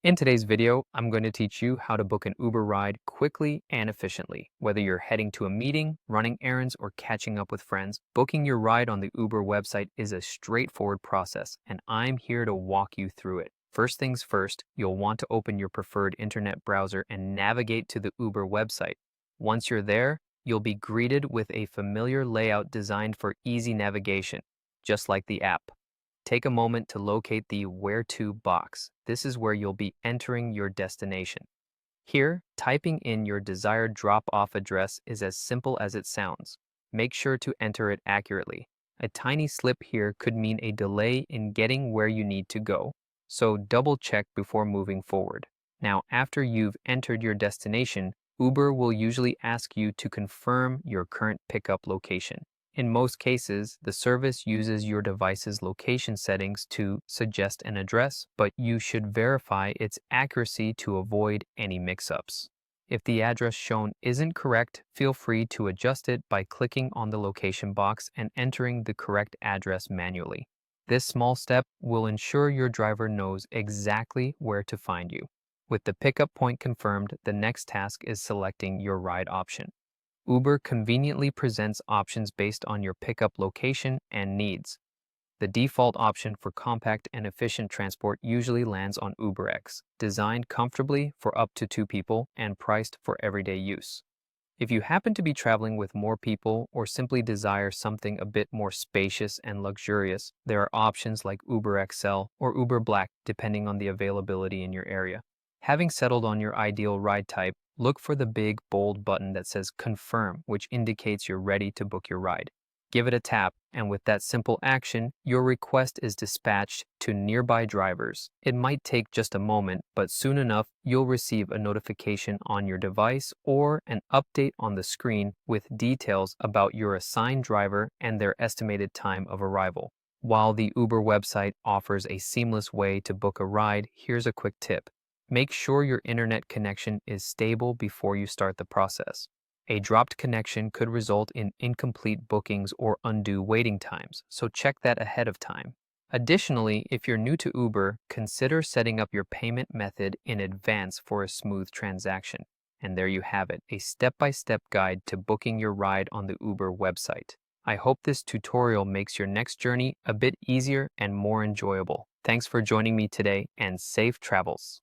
In today's video, I'm going to teach you how to book an Uber ride quickly and efficiently. Whether you're heading to a meeting, running errands, or catching up with friends, booking your ride on the Uber website is a straightforward process, and I'm here to walk you through it. First things first, you'll want to open your preferred internet browser and navigate to the Uber website. Once you're there, you'll be greeted with a familiar layout designed for easy navigation, just like the app. Take a moment to locate the Where To box. This is where you'll be entering your destination. Here, typing in your desired drop-off address is as simple as it sounds. Make sure to enter it accurately. A tiny slip here could mean a delay in getting where you need to go, so double-check before moving forward. Now, after you've entered your destination, Uber will usually ask you to confirm your current pickup location. In most cases, the service uses your device's location settings to suggest an address, but you should verify its accuracy to avoid any mix-ups. If the address shown isn't correct, feel free to adjust it by clicking on the location box and entering the correct address manually. This small step will ensure your driver knows exactly where to find you. With the pickup point confirmed, the next task is selecting your ride option. Uber conveniently presents options based on your pickup location and needs. The default option for compact and efficient transport usually lands on UberX, designed comfortably for up to 2 people and priced for everyday use. If you happen to be traveling with more people or simply desire something a bit more spacious and luxurious, there are options like Uber XL or Uber Black depending on the availability in your area. Having settled on your ideal ride type, look for the big, bold button that says Confirm, which indicates you're ready to book your ride. Give it a tap, and with that simple action, your request is dispatched to nearby drivers. It might take just a moment, but soon enough, you'll receive a notification on your device or an update on the screen with details about your assigned driver and their estimated time of arrival. While the Uber website offers a seamless way to book a ride, here's a quick tip. Make sure your internet connection is stable before you start the process. A dropped connection could result in incomplete bookings or undue waiting times, so check that ahead of time. Additionally, if you're new to Uber, consider setting up your payment method in advance for a smooth transaction. And there you have it, a step-by-step guide to booking your ride on the Uber website. I hope this tutorial makes your next journey a bit easier and more enjoyable. Thanks for joining me today, and safe travels.